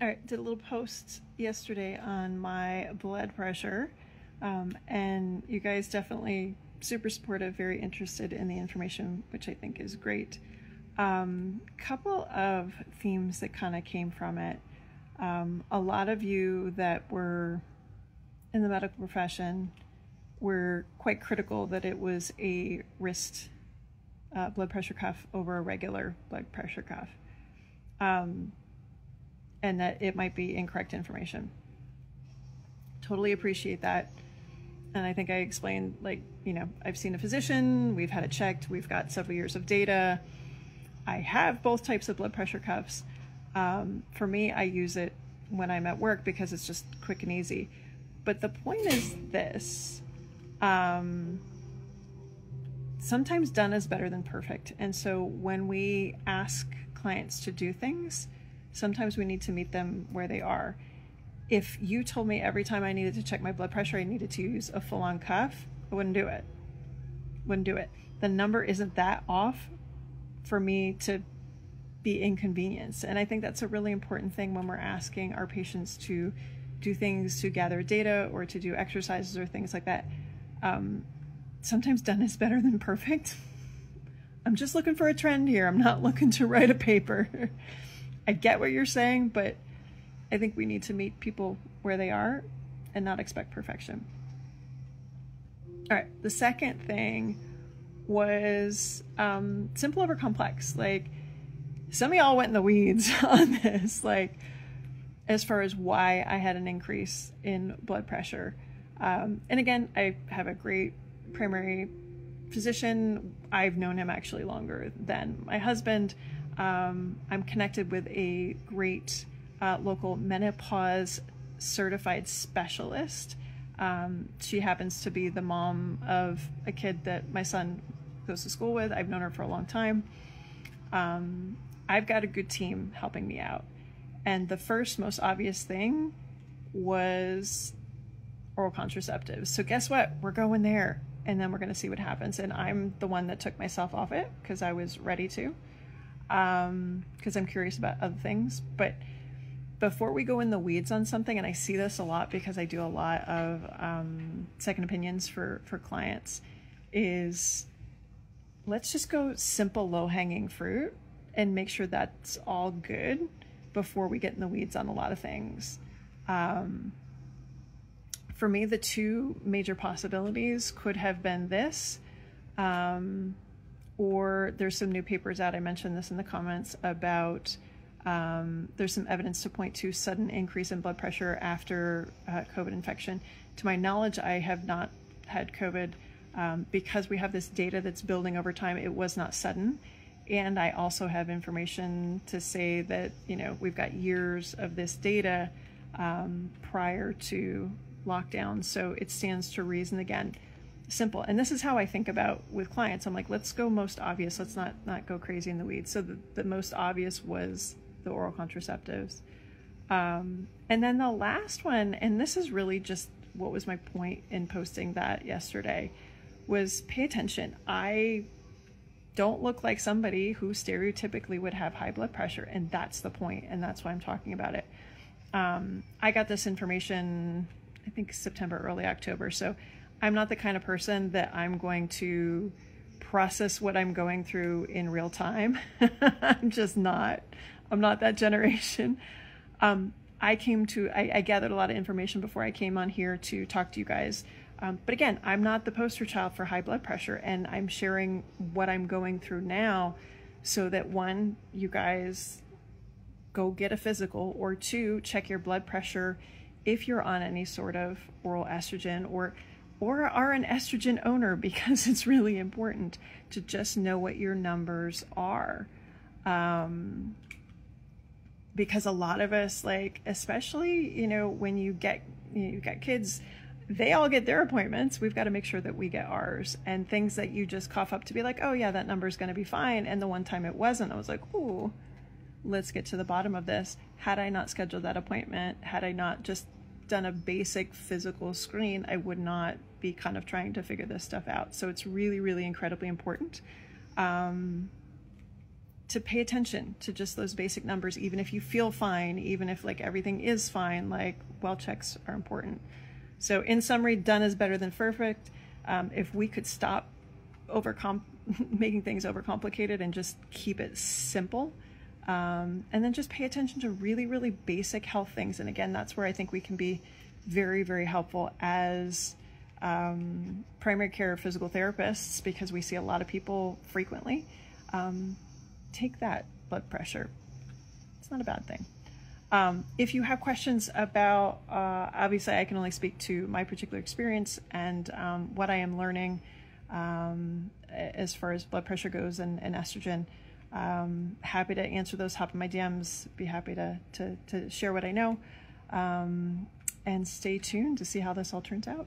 All right, did a little post yesterday on my blood pressure, and you guys definitely super supportive, very interested in the information, which I think is great. Couple of themes that kind of came from it. A lot of you that were in the medical profession were quite critical that it was a wrist blood pressure cuff over a regular blood pressure cuff. And that it might be incorrect information. Totally appreciate that. And I think I explained, like, I've seen a physician, we've had it checked, we've got several years of data. I have both types of blood pressure cuffs. For me, I use it when I'm at work because it's just quick and easy. But the point is this, sometimes done is better than perfect. And so when we ask clients to do things, sometimes we need to meet them where they are. If you told me every time I needed to check my blood pressure, I needed to use a full-on cuff, I wouldn't do it. Wouldn't do it. The number isn't that off for me to be inconvenienced. And I think that's a really important thing when we're asking our patients to do things to gather data or to do exercises or things like that. Sometimes done is better than perfect. I'm just looking for a trend here. I'm not looking to write a paper. I get what you're saying, but I think we need to meet people where they are and not expect perfection. All right, the second thing was simple over complex. Like, some of y'all went in the weeds on this, like, as far as why I had an increase in blood pressure. And again, I have a great primary physician. I've known him actually longer than my husband. I'm connected with a great local menopause certified specialist. She happens to be the mom of a kid that my son goes to school with. I've known her for a long time. I've got a good team helping me out. And the first most obvious thing was oral contraceptives. So guess what? We're going there, and then we're going to see what happens. And I'm the one that took myself off it because I was ready to. Because I'm curious about other things. But before we go in the weeds on something, and I see this a lot because I do a lot of second opinions for clients, is let's just go simple low-hanging fruit and make sure that's all good before we get in the weeds on a lot of things. For me, the two major possibilities could have been this, or there's some new papers out, I mentioned this in the comments, about there's some evidence to point to sudden increase in blood pressure after COVID infection. To my knowledge, I have not had COVID. Because we have this data that's building over time, it was not sudden. And I also have information to say that, we've got years of this data prior to lockdown. So it stands to reason, again, simple. And this is how I think about with clients. I'm like, let's go most obvious. Let's not go crazy in the weeds. So the most obvious was the oral contraceptives. And then the last one, and this is really just what was my point in posting that yesterday, was pay attention. I don't look like somebody who stereotypically would have high blood pressure, and that's the point, and that's why I'm talking about it. I got this information, I think September, early October, so I'm not the kind of person that I'm going to process what I'm going through in real time. I'm just not. I'm not that generation. I gathered a lot of information before I came on here to talk to you guys. But again, I'm not the poster child for high blood pressure, and I'm sharing what I'm going through now so that, one, you guys go get a physical, or two, check your blood pressure if you're on any sort of oral estrogen or are an estrogen owner, because it's really important to just know what your numbers are. Because a lot of us, like, especially, when you got kids, they all get their appointments. We've got to make sure that we get ours, and things that you just cough up to be like, oh yeah, that number is going to be fine. And the one time it wasn't, I was like, ooh, let's get to the bottom of this. Had I not scheduled that appointment, had I not just done a basic physical screen, I would not be kind of trying to figure this stuff out. So it's really, really incredibly important. to pay attention to just those basic numbers, even if you feel fine, even if like everything is fine, like well checks are important. So in summary, done is better than perfect. If we could stop making things overcomplicated and just keep it simple, and then just pay attention to really, really basic health things. And again, that's where I think we can be very, very helpful as primary care physical therapists, because we see a lot of people frequently. Take that blood pressure. It's not a bad thing. If you have questions about, obviously I can only speak to my particular experience and what I am learning as far as blood pressure goes and estrogen. Happy to answer those, hop in my DMs, be happy to share what I know, and stay tuned to see how this all turns out.